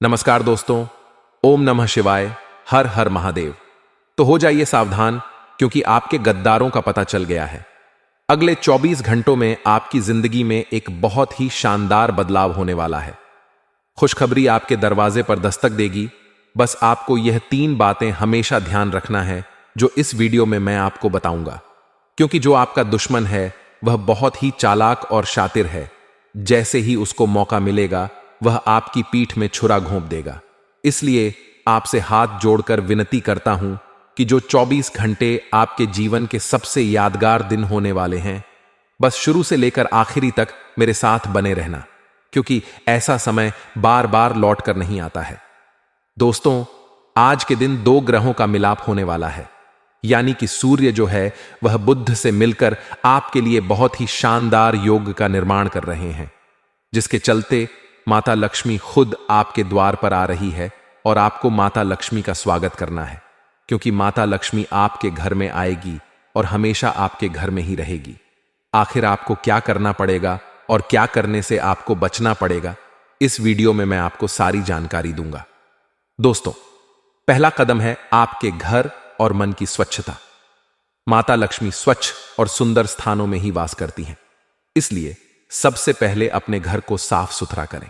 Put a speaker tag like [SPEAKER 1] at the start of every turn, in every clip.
[SPEAKER 1] नमस्कार दोस्तों, ओम नमः शिवाय, हर हर महादेव। तो हो जाइए सावधान, क्योंकि आपके गद्दारों का पता चल गया है। अगले 24 घंटों में आपकी जिंदगी में एक बहुत ही शानदार बदलाव होने वाला है। खुशखबरी आपके दरवाजे पर दस्तक देगी। बस आपको यह 3 बातें हमेशा ध्यान रखना है जो इस वीडियो में मैं आपको बताऊंगा, क्योंकि जो आपका दुश्मन है वह बहुत ही चालाक और शातिर है। जैसे ही उसको मौका मिलेगा वह आपकी पीठ में छुरा घोंप देगा। इसलिए आपसे हाथ जोड़कर विनती करता हूं कि जो 24 घंटे आपके जीवन के सबसे यादगार दिन होने वाले हैं, बस शुरू से लेकर आखिरी तक मेरे साथ बने रहना, क्योंकि ऐसा समय बार बार लौट कर नहीं आता है। दोस्तों, आज के दिन 2 ग्रहों का मिलाप होने वाला है, यानी कि सूर्य जो है वह बुध से मिलकर आपके लिए बहुत ही शानदार योग का निर्माण कर रहे हैं, जिसके चलते माता लक्ष्मी खुद आपके द्वार पर आ रही है और आपको माता लक्ष्मी का स्वागत करना है, क्योंकि माता लक्ष्मी आपके घर में आएगी और हमेशा आपके घर में ही रहेगी। आखिर आपको क्या करना पड़ेगा और क्या करने से आपको बचना पड़ेगा, इस वीडियो में मैं आपको सारी जानकारी दूंगा। दोस्तों, पहला कदम है आपके घर और मन की स्वच्छता। माता लक्ष्मी स्वच्छ और सुंदर स्थानों में ही वास करती हैं, इसलिए सबसे पहले अपने घर को साफ सुथरा करें।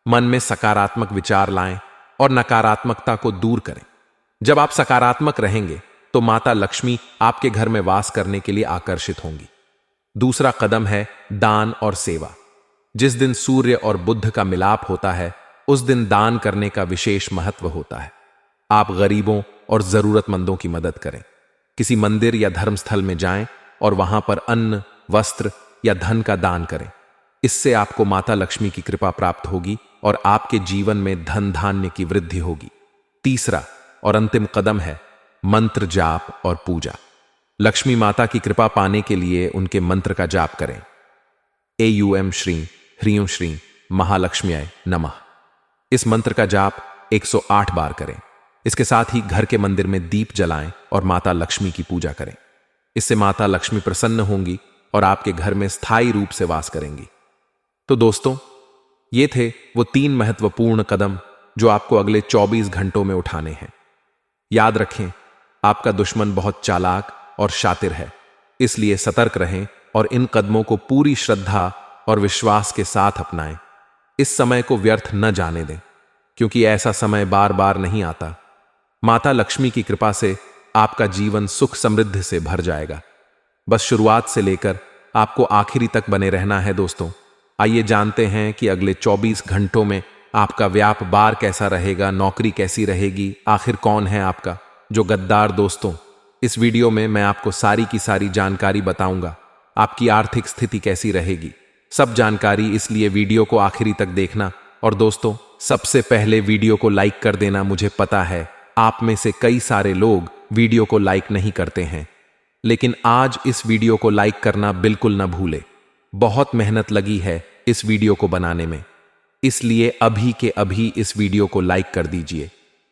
[SPEAKER 1] मन में सकारात्मक विचार लाएं और नकारात्मकता को दूर करें। जब आप सकारात्मक रहेंगे तो माता लक्ष्मी आपके घर में वास करने के लिए आकर्षित होंगी। दूसरा कदम है दान और सेवा। जिस दिन सूर्य और बुध का मिलाप होता है, उस दिन दान करने का विशेष महत्व होता है। आप गरीबों और जरूरतमंदों की मदद करें। किसी मंदिर या धर्मस्थल में जाएं और वहां पर अन्न, वस्त्र या धन का दान करें। इससे आपको माता लक्ष्मी की कृपा प्राप्त होगी और आपके जीवन में धन धान्य की वृद्धि होगी। तीसरा और अंतिम कदम है मंत्र जाप और पूजा। लक्ष्मी माता की कृपा पाने के लिए उनके मंत्र का जाप करें। एयूएम श्रीं ह्रीं श्रीं महालक्ष्म्याय नमः। इस मंत्र का जाप 108 बार करें। इसके साथ ही घर के मंदिर में दीप जलाएं और माता लक्ष्मी की पूजा करें। इससे माता लक्ष्मी प्रसन्न होंगी और आपके घर में स्थायी रूप से वास करेंगी। तो दोस्तों, ये थे वो 3 महत्वपूर्ण कदम जो आपको अगले 24 घंटों में उठाने हैं। याद रखें, आपका दुश्मन बहुत चालाक और शातिर है, इसलिए सतर्क रहें और इन कदमों को पूरी श्रद्धा और विश्वास के साथ अपनाएं। इस समय को व्यर्थ न जाने दें, क्योंकि ऐसा समय बार बार नहीं आता। माता लक्ष्मी की कृपा से आपका जीवन सुख समृद्धि से भर जाएगा। बस शुरुआत से लेकर आपको आखिरी तक बने रहना है। दोस्तों, आइए जानते हैं कि अगले 24 घंटों में आपका व्यापार कैसा रहेगा, नौकरी कैसी रहेगी, आखिर कौन है आपका जो गद्दार। दोस्तों, इस वीडियो में मैं आपको सारी की सारी जानकारी बताऊंगा। आपकी आर्थिक स्थिति कैसी रहेगी, सब जानकारी, इसलिए वीडियो को आखिरी तक देखना। और दोस्तों, सबसे पहले वीडियो को लाइक कर देना। मुझे पता है आप में से कई सारे लोग वीडियो को लाइक नहीं करते हैं, लेकिन आज इस वीडियो को लाइक करना बिल्कुल न भूले। बहुत मेहनत लगी है इस वीडियो को बनाने में, इसलिए अभी के अभी इस वीडियो को लाइक कर दीजिए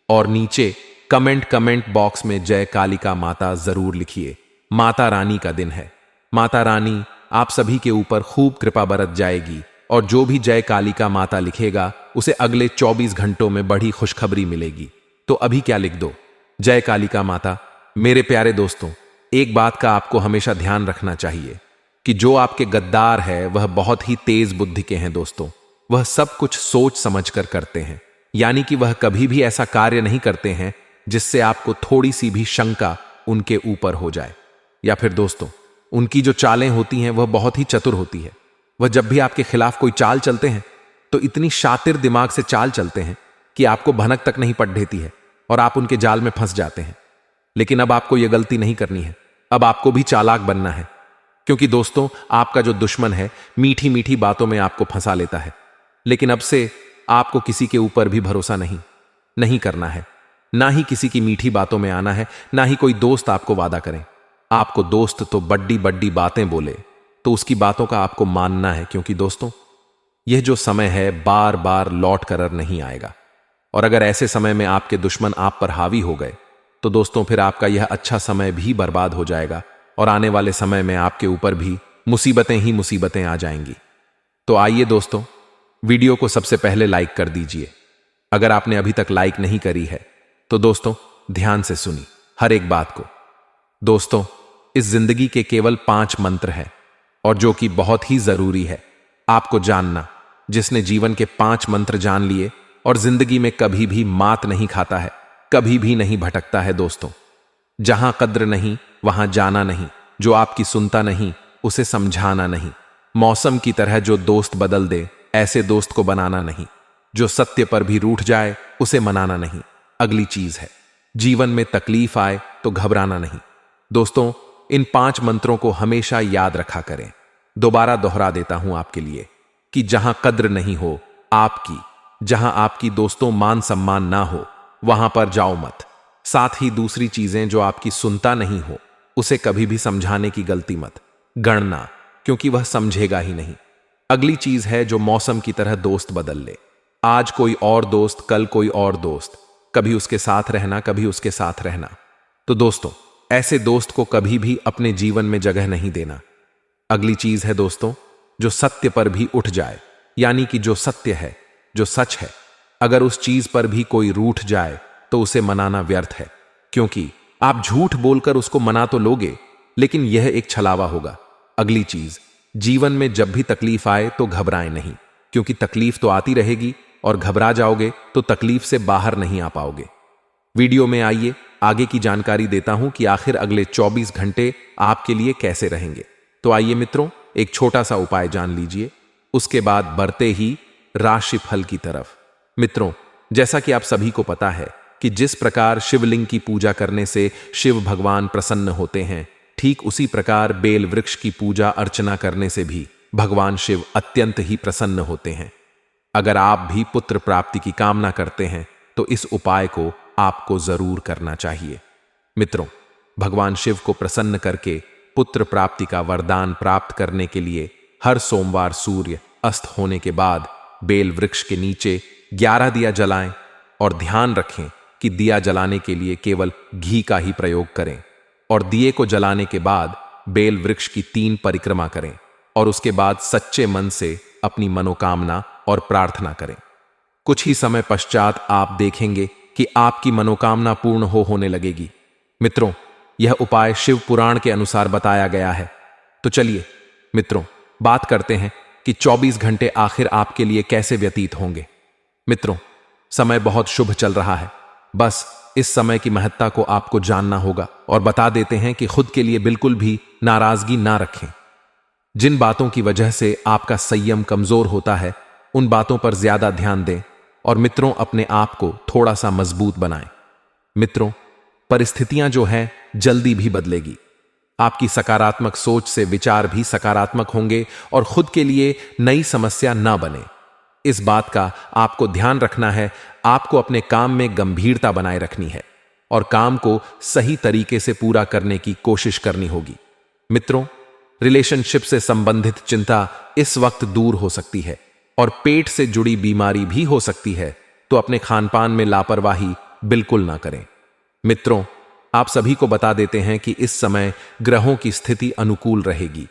[SPEAKER 1] और नीचे कमेंट बॉक्स में जय कालिका माता जरूर लिखिए। माता रानी का दिन है। माता रानी आप सभी के ऊपर खूब कृपा बरत जाएगी और जो भी जय कालिका माता लिखेगा उसे अगले 24 घंटों में बड़ी खुशखबरी मिलेगी। तो अभी क्या लिख दो, जय कालिका माता। मेरे प्यारे दोस्तों, एक बात का आपको हमेशा ध्यान रखना चाहिए कि जो आपके गद्दार है वह बहुत ही तेज बुद्धि के हैं। दोस्तों, वह सब कुछ सोच समझकर करते हैं, यानी कि वह कभी भी ऐसा कार्य नहीं करते हैं जिससे आपको थोड़ी सी भी शंका उनके ऊपर हो जाए। या फिर दोस्तों, उनकी जो चालें होती हैं वह बहुत ही चतुर होती है। वह जब भी आपके खिलाफ कोई चाल चलते हैं तो इतनी शातिर दिमाग से चाल चलते हैं कि आपको भनक तक नहीं पड़ देती है और आप उनके जाल में फंस जाते हैं। लेकिन अब आपको यह गलती नहीं करनी है, अब आपको भी चालाक बनना है, क्योंकि दोस्तों, आपका जो दुश्मन है मीठी मीठी बातों में आपको फंसा लेता है। लेकिन अब से आपको किसी के ऊपर भी भरोसा नहीं करना है, ना ही किसी की मीठी बातों में आना है, ना ही कोई दोस्त आपको वादा करें। आपको दोस्त तो बड्डी बड्डी बातें बोले तो उसकी बातों का आपको मानना है, क्योंकि दोस्तों, यह जो समय है बार बार लौट कर नहीं आएगा। और अगर ऐसे समय में आपके दुश्मन आप पर हावी हो गए तो दोस्तों, फिर आपका यह अच्छा समय भी बर्बाद हो जाएगा और आने वाले समय में आपके ऊपर भी मुसीबतें ही मुसीबतें आ जाएंगी। तो आइए दोस्तों, वीडियो को सबसे पहले लाइक कर दीजिए अगर आपने अभी तक लाइक नहीं करी है तो दोस्तों ध्यान से सुनी हर एक बात को। दोस्तों, इस जिंदगी के केवल 5 मंत्र हैं और जो कि बहुत ही जरूरी है आपको जानना। जिसने जीवन के 5 मंत्र जान लिए और जिंदगी में कभी भी मात नहीं खाता है, कभी भी नहीं भटकता है। दोस्तों, जहां कद्र नहीं वहां जाना नहीं, जो आपकी सुनता नहीं उसे समझाना नहीं, मौसम की तरह जो दोस्त बदल दे ऐसे दोस्त को बनाना नहीं, जो सत्य पर भी रूठ जाए उसे मनाना नहीं। अगली चीज है, जीवन में तकलीफ आए तो घबराना नहीं। दोस्तों, इन 5 मंत्रों को हमेशा याद रखा करें। दोबारा दोहरा देता हूं आपके लिए कि जहां कद्र नहीं हो आपकी, जहां आपकी दोस्तों मान सम्मान ना हो, वहां पर जाओ मत। साथ ही दूसरी चीजें, जो आपकी सुनता नहीं हो उसे कभी भी समझाने की गलती मत गणना, क्योंकि वह समझेगा ही नहीं। अगली चीज है, जो मौसम की तरह दोस्त बदल ले। आज कोई और दोस्त, कल कोई और दोस्त, कभी उसके साथ रहना, कभी उसके साथ रहना। तो दोस्तों, ऐसे दोस्त को कभी भी अपने जीवन में जगह नहीं देना। अगली चीज है दोस्तों, जो सत्य पर भी उठ जाए, यानी कि जो सत्य है, जो सच है, अगर उस चीज पर भी कोई रूठ जाए तो उसे मनाना व्यर्थ है, क्योंकि आप झूठ बोलकर उसको मना तो लोगे लेकिन यह एक छलावा होगा। अगली चीज, जीवन में जब भी तकलीफ आए तो घबराएं नहीं, क्योंकि तकलीफ तो आती रहेगी और घबरा जाओगे तो तकलीफ से बाहर नहीं आ पाओगे। वीडियो में आइए आगे की जानकारी देता हूं कि आखिर अगले 24 घंटे आपके लिए कैसे रहेंगे। तो आइए मित्रों, एक छोटा सा उपाय जान लीजिए, उसके बाद बढ़ते ही राशिफल की तरफ। मित्रों, जैसा कि आप सभी को पता है कि जिस प्रकार शिवलिंग की पूजा करने से शिव भगवान प्रसन्न होते हैं, ठीक उसी प्रकार बेल वृक्ष की पूजा अर्चना करने से भी भगवान शिव अत्यंत ही प्रसन्न होते हैं। अगर आप भी पुत्र प्राप्ति की कामना करते हैं तो इस उपाय को आपको जरूर करना चाहिए। मित्रों, भगवान शिव को प्रसन्न करके पुत्र प्राप्ति का वरदान प्राप्त करने के लिए हर सोमवार सूर्य अस्त होने के बाद बेल वृक्ष के नीचे 11 दिया जलाएं और ध्यान रखें कि दिया जलाने के लिए केवल घी का ही प्रयोग करें, और दिए को जलाने के बाद बेल वृक्ष की 3 परिक्रमा करें और उसके बाद सच्चे मन से अपनी मनोकामना और प्रार्थना करें। कुछ ही समय पश्चात आप देखेंगे कि आपकी मनोकामना पूर्ण होने लगेगी। मित्रों, यह उपाय शिव पुराण के अनुसार बताया गया है। तो चलिए मित्रों, बात करते हैं कि 24 घंटे आखिर आपके लिए कैसे व्यतीत होंगे। मित्रों, समय बहुत शुभ चल रहा है, बस इस समय की महत्ता को आपको जानना होगा और बता देते हैं कि खुद के लिए बिल्कुल भी नाराजगी ना रखें। जिन बातों की वजह से आपका संयम कमजोर होता है उन बातों पर ज्यादा ध्यान दें और मित्रों अपने आप को थोड़ा सा मजबूत बनाएं। मित्रों, परिस्थितियां जो हैं जल्दी भी बदलेगी। आपकी सकारात्मक सोच से विचार भी सकारात्मक होंगे और खुद के लिए नई समस्या ना बने। इस बात का आपको ध्यान रखना है। आपको अपने काम में गंभीरता बनाए रखनी है और काम को सही तरीके से पूरा करने की कोशिश करनी होगी। मित्रों, रिलेशनशिप से संबंधित चिंता इस वक्त दूर हो सकती है और पेट से जुड़ी बीमारी भी हो सकती है, तो अपने खानपान में लापरवाही बिल्कुल ना करें। मित्रों, आप सभी को बता देते हैं कि इस समय ग्रहों की स्थिति अनुकूल रहेगी।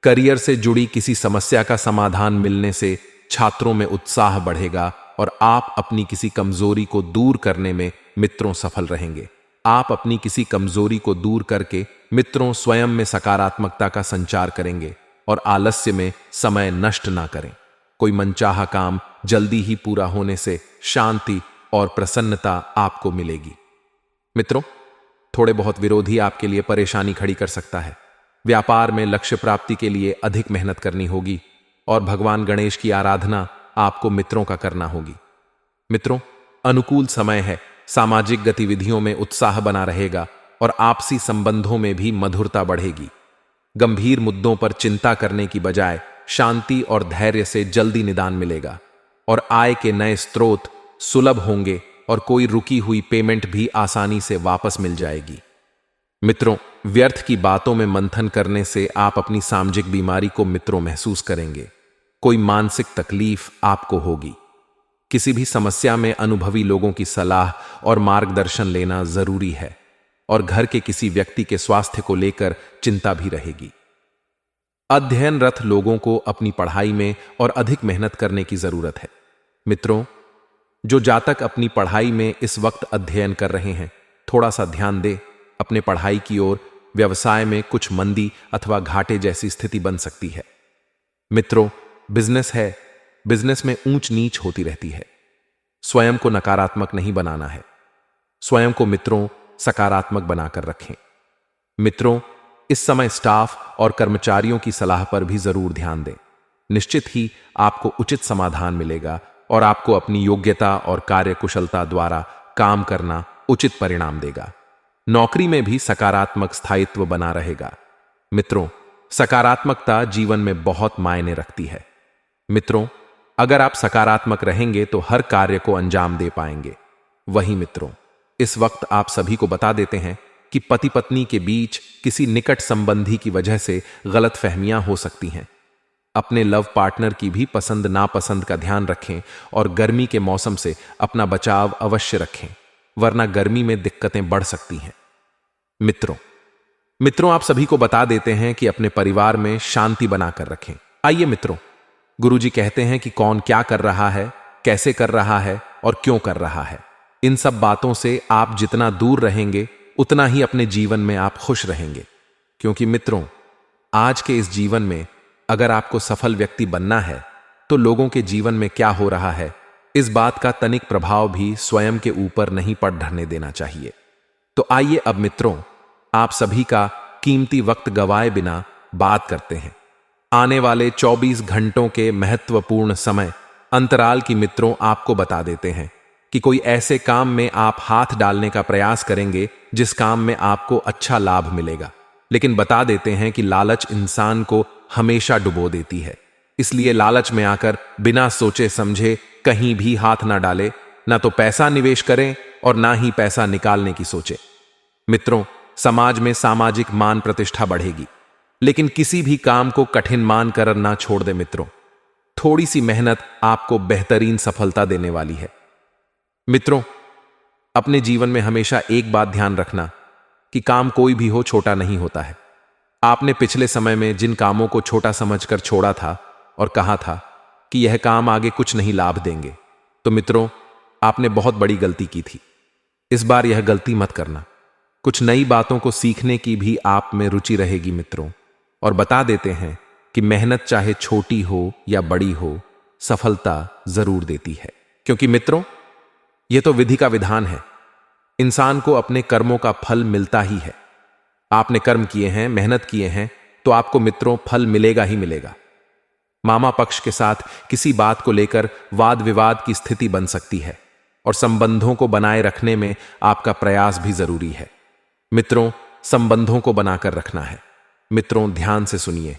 [SPEAKER 1] करियर से जुड़ी किसी समस्या का समाधान मिलने से छात्रों में उत्साह बढ़ेगा और आप अपनी किसी कमजोरी को दूर करने में मित्रों सफल रहेंगे। आप अपनी किसी कमजोरी को दूर करके मित्रों स्वयं में सकारात्मकता का संचार करेंगे और आलस्य में समय नष्ट ना करें। कोई मनचाहा काम जल्दी ही पूरा होने से शांति और प्रसन्नता आपको मिलेगी। मित्रों, थोड़े बहुत विरोधी आपके लिए परेशानी खड़ी कर सकता है। व्यापार में लक्ष्य प्राप्ति के लिए अधिक मेहनत करनी होगी और भगवान गणेश की आराधना आपको मित्रों का करना होगी। मित्रों, अनुकूल समय है। सामाजिक गतिविधियों में उत्साह बना रहेगा और आपसी संबंधों में भी मधुरता बढ़ेगी। गंभीर मुद्दों पर चिंता करने की बजाय शांति और धैर्य से जल्दी निदान मिलेगा और आय के नए स्रोत सुलभ होंगे और कोई रुकी हुई पेमेंट भी आसानी से वापस मिल जाएगी। मित्रों, व्यर्थ की बातों में मंथन करने से आप अपनी सामाजिक बीमारी को मित्रों महसूस करेंगे। कोई मानसिक तकलीफ आपको होगी। किसी भी समस्या में अनुभवी लोगों की सलाह और मार्गदर्शन लेना जरूरी है और घर के किसी व्यक्ति के स्वास्थ्य को लेकर चिंता भी रहेगी। अध्ययनरत लोगों को अपनी पढ़ाई में और अधिक मेहनत करने की जरूरत है। मित्रों, जो जातक अपनी पढ़ाई में इस वक्त अध्ययन कर रहे हैं, थोड़ा सा ध्यान दे अपने पढ़ाई की ओर। व्यवसाय में कुछ मंदी अथवा घाटे जैसी स्थिति बन सकती है। मित्रों, बिजनेस है, बिजनेस में ऊंच नीच होती रहती है। स्वयं को नकारात्मक नहीं बनाना है। स्वयं को मित्रों सकारात्मक बनाकर रखें। मित्रों, इस समय स्टाफ और कर्मचारियों की सलाह पर भी जरूर ध्यान दें। निश्चित ही आपको उचित समाधान मिलेगा और आपको अपनी योग्यता और कार्यकुशलता द्वारा काम करना उचित परिणाम देगा। नौकरी में भी सकारात्मक स्थायित्व बना रहेगा। मित्रों, सकारात्मकता जीवन में बहुत मायने रखती है। मित्रों, अगर आप सकारात्मक रहेंगे तो हर कार्य को अंजाम दे पाएंगे। वहीं मित्रों, इस वक्त आप सभी को बता देते हैं कि पति पत्नी के बीच किसी निकट संबंधी की वजह से गलतफहमियां हो सकती हैं। अपने लव पार्टनर की भी पसंद नापसंद का ध्यान रखें और गर्मी के मौसम से अपना बचाव अवश्य रखें, वरना गर्मी में दिक्कतें बढ़ सकती हैं। मित्रों, आप सभी को बता देते हैं कि अपने परिवार में शांति बनाकर रखें। आइए मित्रों, गुरुजी कहते हैं कि कौन क्या कर रहा है, कैसे कर रहा है और क्यों कर रहा है। इन सब बातों से आप जितना दूर रहेंगे उतना ही अपने जीवन में आप खुश रहेंगे। क्योंकि मित्रों, आज के इस जीवन में अगर आपको सफल व्यक्ति बनना है तो लोगों के जीवन में क्या हो रहा है, इस बात का तनिक प्रभाव भी स्वयं के ऊपर नहीं पड़ने देना चाहिए। तो आइए अब मित्रों, आप सभी का कीमती वक्त गवाए बिना बात करते हैं। आने वाले 24 घंटों के महत्वपूर्ण समय अंतराल की मित्रों आपको बता देते हैं कि कोई ऐसे काम में आप हाथ डालने का प्रयास करेंगे जिस काम में आपको अच्छा लाभ मिलेगा। लेकिन बता देते हैं कि लालच इंसान को हमेशा डुबो देती है। इसलिए लालच में आकर बिना सोचे समझे कहीं भी हाथ ना डाले, ना तो पैसा निवेश करें और ना ही पैसा निकालने की सोचे। मित्रों, समाज में सामाजिक मान प्रतिष्ठा बढ़ेगी, लेकिन किसी भी काम को कठिन मान कर ना छोड़ दे। मित्रों, थोड़ी सी मेहनत आपको बेहतरीन सफलता देने वाली है। मित्रों, अपने जीवन में हमेशा एक बात ध्यान रखना कि काम कोई भी हो छोटा नहीं होता है। आपने पिछले समय में जिन कामों को छोटा समझकर छोड़ा था और कहा था कि यह काम आगे कुछ नहीं लाभ देंगे, तो मित्रों आपने बहुत बड़ी गलती की थी। इस बार यह गलती मत करना। कुछ नई बातों को सीखने की भी आप में रुचि रहेगी मित्रों। और बता देते हैं कि मेहनत चाहे छोटी हो या बड़ी हो, सफलता जरूर देती है। क्योंकि मित्रों, यह तो विधि का विधान है। इंसान को अपने कर्मों का फल मिलता ही है। आपने कर्म किए हैं, मेहनत किए हैं, तो आपको मित्रों फल मिलेगा ही मिलेगा। मामा पक्ष के साथ किसी बात को लेकर वाद विवाद की स्थिति बन सकती है और संबंधों को बनाए रखने में आपका प्रयास भी जरूरी है। मित्रों, संबंधों को बनाकर रखना है। मित्रों, ध्यान से सुनिए।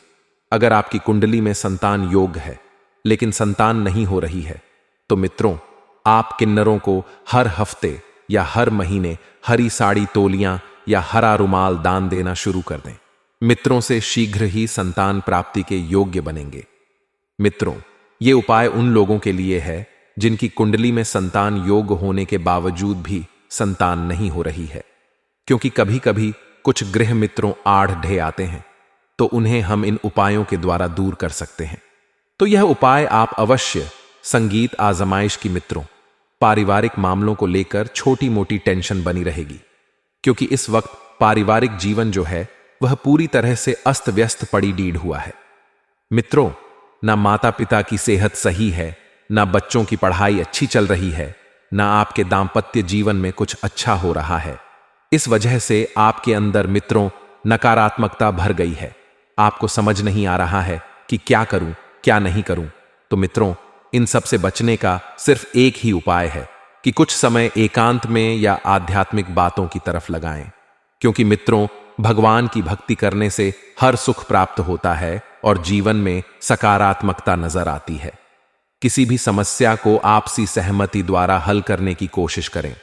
[SPEAKER 1] अगर आपकी कुंडली में संतान योग है लेकिन संतान नहीं हो रही है, तो मित्रों आप किन्नरों को हर हफ्ते या हर महीने हरी साड़ी तोलियां या हरा रुमाल दान देना शुरू कर दें। मित्रों से शीघ्र ही संतान प्राप्ति के योग्य बनेंगे। मित्रों, ये उपाय उन लोगों के लिए है जिनकी कुंडली में संतान योग होने के बावजूद भी संतान नहीं हो रही है। क्योंकि कभी कभी कुछ गृह मित्रों आड़ ढे आते हैं, तो उन्हें हम इन उपायों के द्वारा दूर कर सकते हैं। तो यह उपाय आप अवश्य संगीत आजमाइश की मित्रों, पारिवारिक मामलों को लेकर छोटी मोटी टेंशन बनी रहेगी। क्योंकि इस वक्त पारिवारिक जीवन जो है वह पूरी तरह से अस्त व्यस्त पड़ी डीड हुआ है। मित्रों, ना माता पिता की सेहत सही है, ना बच्चों की पढ़ाई अच्छी चल रही है, ना आपके दांपत्य जीवन में कुछ अच्छा हो रहा है। इस वजह से आपके अंदर मित्रों नकारात्मकता भर गई है। आपको समझ नहीं आ रहा है कि क्या करूं, क्या नहीं करूं। तो मित्रों, इन सब से बचने का सिर्फ एक ही उपाय है कि कुछ समय एकांत में या आध्यात्मिक बातों की तरफ लगाएं। क्योंकि मित्रों, भगवान की भक्ति करने से हर सुख प्राप्त होता है और जीवन में सकारात्मकता नजर आती है। किसी भी समस्या को आपसी सहमति द्वारा हल करने की कोशिश करें।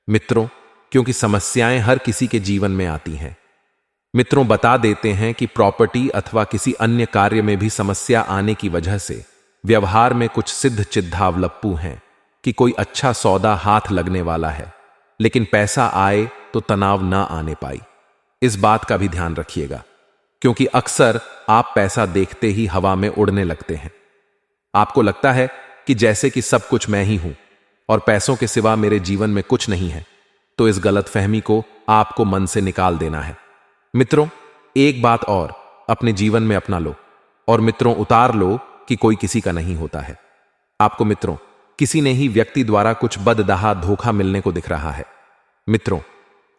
[SPEAKER 1] मित्रों, क्योंकि समस्याएं हर किसी के जीवन में आती हैं। मित्रों, बता देते हैं कि प्रॉपर्टी अथवा किसी अन्य कार्य में भी समस्या आने की वजह से व्यवहार में कुछ सिद्ध चिद्धावलप्पू हैं कि कोई अच्छा सौदा हाथ लगने वाला है, लेकिन पैसा आए तो तनाव ना आने पाई। इस बात का भी ध्यान रखिएगा, क्योंकि अक्सर आप पैसा देखते ही हवा में उड़ने लगते हैं। आपको लगता है कि जैसे कि सब कुछ मैं ही हूं, और पैसों के सिवा मेरे जीवन में कुछ नहीं है, तो इस गलतफहमी को आपको मन से निकाल देना है। मित्रों, एक बात और अपने जीवन में अपना लो और मित्रों उतार लो कि कोई किसी का नहीं होता है। आपको मित्रों किसी ने ही व्यक्ति द्वारा कुछ बददाहा धोखा मिलने को दिख रहा है। मित्रों,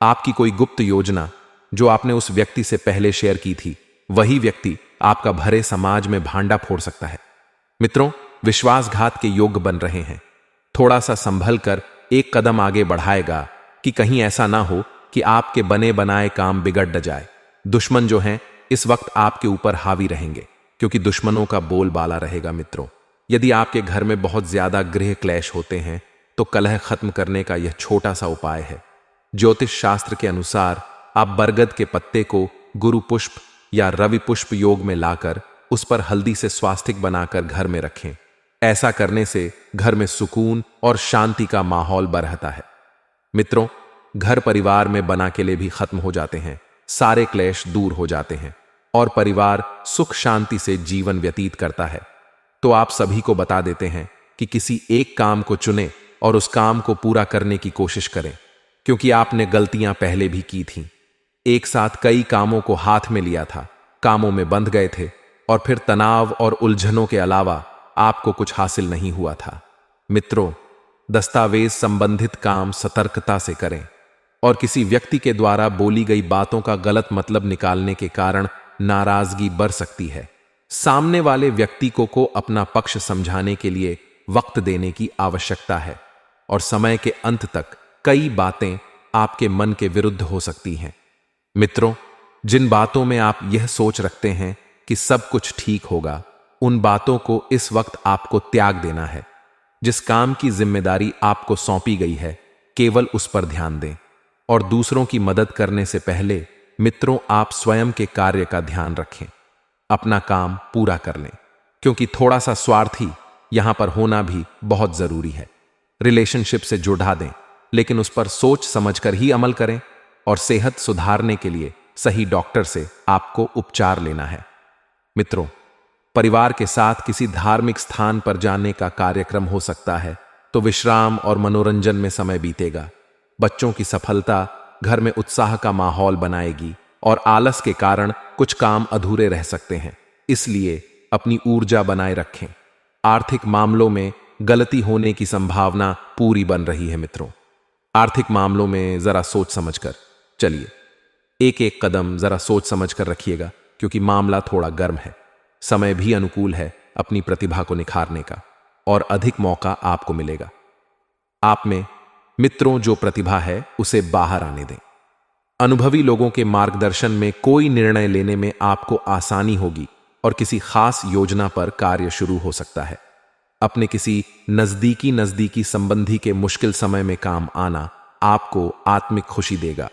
[SPEAKER 1] आपकी कोई गुप्त योजना जो आपने उस व्यक्ति से पहले शेयर की थी, वही व्यक्ति आपका भरे समाज में भांडा फोड़ सकता है। मित्रों, विश्वासघात के योग्य बन रहे हैं। थोड़ा सा संभल कर एक कदम आगे बढ़ाएगा कि कहीं ऐसा ना हो कि आपके बने बनाए काम बिगड़ न जाए। दुश्मन जो हैं इस वक्त आपके ऊपर हावी रहेंगे, क्योंकि दुश्मनों का बोलबाला रहेगा। मित्रों, यदि आपके घर में बहुत ज्यादा गृह क्लेश होते हैं तो कलह खत्म करने का यह छोटा सा उपाय है। ज्योतिष शास्त्र के अनुसार आप बरगद के पत्ते को गुरु पुष्प या रवि पुष्प योग में लाकर उस पर हल्दी से स्वास्तिक बनाकर घर में रखें। ऐसा करने से घर में सुकून और शांति का माहौल बरहता है। मित्रों, घर परिवार में बना के लिए भी खत्म हो जाते हैं, सारे क्लेश दूर हो जाते हैं और परिवार सुख शांति से जीवन व्यतीत करता है। तो आप सभी को बता देते हैं कि किसी एक काम को चुनें और उस काम को पूरा करने की कोशिश करें, क्योंकि आपने गलतियां पहले भी की थीं। एक साथ कई कामों को हाथ में लिया था, कामों में बंध गए थे और फिर तनाव और उलझनों के अलावा आपको कुछ हासिल नहीं हुआ था। मित्रों, दस्तावेज संबंधित काम सतर्कता से करें और किसी व्यक्ति के द्वारा बोली गई बातों का गलत मतलब निकालने के कारण नाराजगी बढ़ सकती है। सामने वाले व्यक्ति को अपना पक्ष समझाने के लिए वक्त देने की आवश्यकता है और समय के अंत तक कई बातें आपके मन के विरुद्ध हो सकती हैं। मित्रों, जिन बातों में आप यह सोच रखते हैं कि सब कुछ ठीक होगा, उन बातों को इस वक्त आपको त्याग देना है। जिस काम की जिम्मेदारी आपको सौंपी गई है, केवल उस पर ध्यान दें और दूसरों की मदद करने से पहले मित्रों आप स्वयं के कार्य का ध्यान रखें। अपना काम पूरा कर लें, क्योंकि थोड़ा सा स्वार्थी यहां पर होना भी बहुत जरूरी है। रिलेशनशिप से जुड़ा दें, लेकिन उस पर सोच समझकर ही अमल करें और सेहत सुधारने के लिए सही डॉक्टर से आपको उपचार लेना है। मित्रों, परिवार के साथ किसी धार्मिक स्थान पर जाने का कार्यक्रम हो सकता है, तो विश्राम और मनोरंजन में समय बीतेगा। बच्चों की सफलता घर में उत्साह का माहौल बनाएगी और आलस के कारण कुछ काम अधूरे रह सकते हैं, इसलिए अपनी ऊर्जा बनाए रखें। आर्थिक मामलों में गलती होने की संभावना पूरी बन रही है। मित्रों, आर्थिक मामलों में जरा सोच समझकर चलिए, एक एक कदम जरा सोच समझकर रखिएगा, क्योंकि मामला थोड़ा गर्म है। समय भी अनुकूल है अपनी प्रतिभा को निखारने का और अधिक मौका आपको मिलेगा। आप में मित्रों जो प्रतिभा है उसे बाहर आने दें। अनुभवी लोगों के मार्गदर्शन में कोई निर्णय लेने में आपको आसानी होगी और किसी खास योजना पर कार्य शुरू हो सकता है। अपने किसी नजदीकी संबंधी के मुश्किल समय में काम आना आपको आत्मिक खुशी देगा,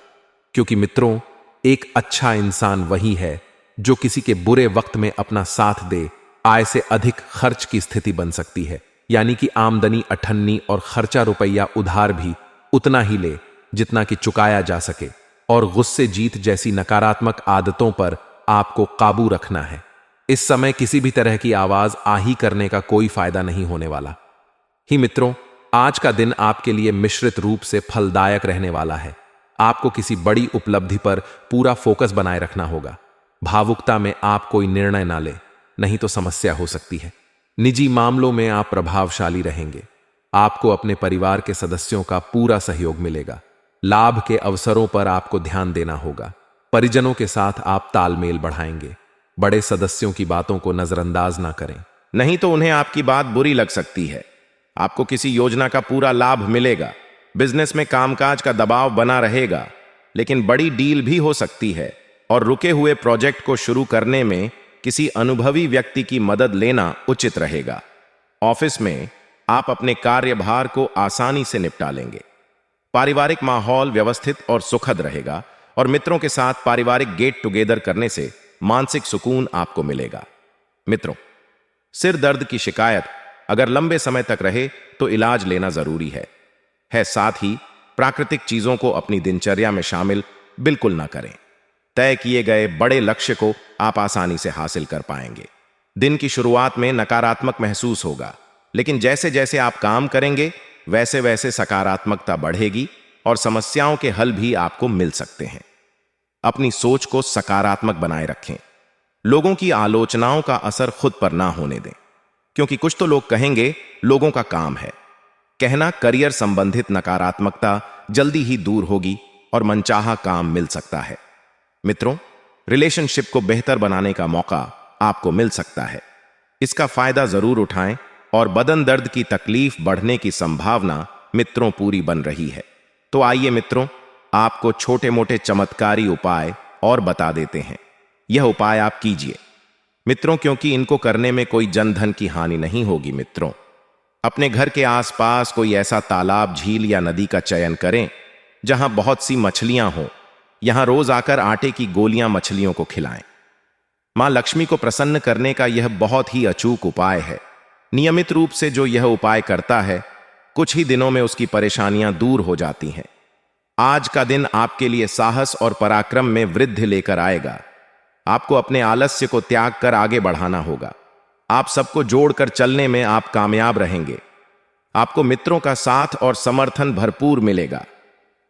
[SPEAKER 1] क्योंकि मित्रों एक अच्छा इंसान वही है जो किसी के बुरे वक्त में अपना साथ दे। आय से अधिक खर्च की स्थिति बन सकती है, यानी कि आमदनी अठन्नी और खर्चा रुपया उधार भी उतना ही ले जितना कि चुकाया जा सके, और गुस्से जीत जैसी नकारात्मक आदतों पर आपको काबू रखना है। इस समय किसी भी तरह की आवाज आही करने का कोई फायदा नहीं होने वाला। ही मित्रों, आज का दिन आपके लिए मिश्रित रूप से फलदायक रहने वाला है। आपको किसी बड़ी उपलब्धि पर पूरा फोकस बनाए रखना होगा। भावुकता में आप कोई निर्णय ना ले, नहीं तो समस्या हो सकती है। निजी मामलों में आप प्रभावशाली रहेंगे। आपको अपने परिवार के सदस्यों का पूरा सहयोग मिलेगा। लाभ के अवसरों पर आपको ध्यान देना होगा। परिजनों के साथ आप तालमेल बढ़ाएंगे। बड़े सदस्यों की बातों को नजरअंदाज ना करें,
[SPEAKER 2] नहीं तो उन्हें आपकी बात बुरी लग सकती है। आपको किसी योजना का पूरा लाभ मिलेगा। बिजनेस में कामकाज का दबाव बना रहेगा, लेकिन बड़ी डील भी हो सकती है और रुके हुए प्रोजेक्ट को शुरू करने में किसी अनुभवी व्यक्ति की मदद लेना उचित रहेगा। ऑफिस में आप अपने कार्यभार को आसानी से निपटा लेंगे। पारिवारिक माहौल व्यवस्थित और सुखद रहेगा और मित्रों के साथ पारिवारिक गेट टुगेदर करने से मानसिक सुकून आपको मिलेगा। मित्रों, सिर दर्द की शिकायत अगर लंबे समय तक रहे तो इलाज लेना जरूरी है। साथ ही प्राकृतिक चीजों को अपनी दिनचर्या में शामिल बिल्कुल ना करें। तय किए गए बड़े लक्ष्य को आप आसानी से हासिल कर पाएंगे। दिन की शुरुआत में नकारात्मक महसूस होगा, लेकिन जैसे जैसे आप काम करेंगे वैसे वैसे सकारात्मकता बढ़ेगी और समस्याओं के हल भी आपको मिल सकते हैं। अपनी सोच को सकारात्मक बनाए रखें। लोगों की आलोचनाओं का असर खुद पर ना होने दें, क्योंकि कुछ तो लोग कहेंगे, लोगों का काम है कहना। करियर संबंधित नकारात्मकता जल्दी ही दूर होगी और मनचाहा काम मिल सकता है। मित्रों, रिलेशनशिप को बेहतर बनाने का मौका आपको मिल सकता है। इसका फायदा जरूर उठाएं और बदन दर्द की तकलीफ बढ़ने की संभावना मित्रों पूरी बन रही है। तो आइए मित्रों, आपको छोटे मोटे चमत्कारी उपाय और बता देते हैं। यह उपाय आप कीजिए मित्रों, क्योंकि इनको करने में कोई जन धन की हानि नहीं होगी। मित्रों, अपने घर के आसपास कोई ऐसा तालाब, झील या नदी का चयन करें जहां बहुत सी मछलियां हों। यहां रोज आकर आटे की गोलियां मछलियों को खिलाएं। मां लक्ष्मी को प्रसन्न करने का यह बहुत ही अचूक उपाय है। नियमित रूप से जो यह उपाय करता है, कुछ ही दिनों में उसकी परेशानियां दूर हो जाती हैं। आज का दिन आपके लिए साहस और पराक्रम में वृद्धि लेकर आएगा। आपको अपने आलस्य को त्याग कर आगे बढ़ाना होगा। आप सबको जोड़कर चलने में आप कामयाब रहेंगे। आपको मित्रों का साथ और समर्थन भरपूर मिलेगा।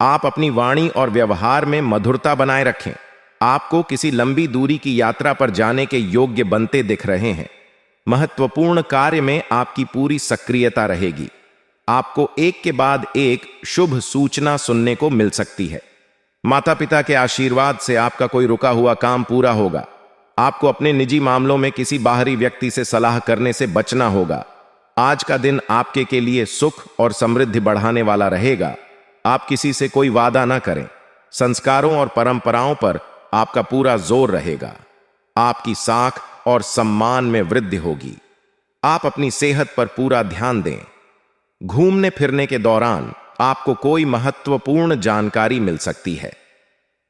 [SPEAKER 2] आप अपनी वाणी और व्यवहार में मधुरता बनाए रखें। आपको किसी लंबी दूरी की यात्रा पर जाने के योग्य बनते दिख रहे हैं। महत्वपूर्ण कार्य में आपकी पूरी सक्रियता रहेगी। आपको एक के बाद एक शुभ सूचना सुनने को मिल सकती है। माता पिता के आशीर्वाद से आपका कोई रुका हुआ काम पूरा होगा। आपको अपने निजी मामलों में किसी बाहरी व्यक्ति से सलाह करने से बचना होगा। आज का दिन आपके के लिए सुख और समृद्धि बढ़ाने वाला रहेगा। आप किसी से कोई वादा ना करें। संस्कारों और परंपराओं पर आपका पूरा जोर रहेगा। आपकी साख और सम्मान में वृद्धि होगी। आप अपनी सेहत पर पूरा ध्यान दें। घूमने फिरने के दौरान आपको कोई महत्वपूर्ण जानकारी मिल सकती है।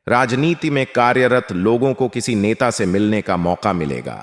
[SPEAKER 2] राजनीति में कार्यरत लोगों को किसी नेता से मिलने का मौका मिलेगा।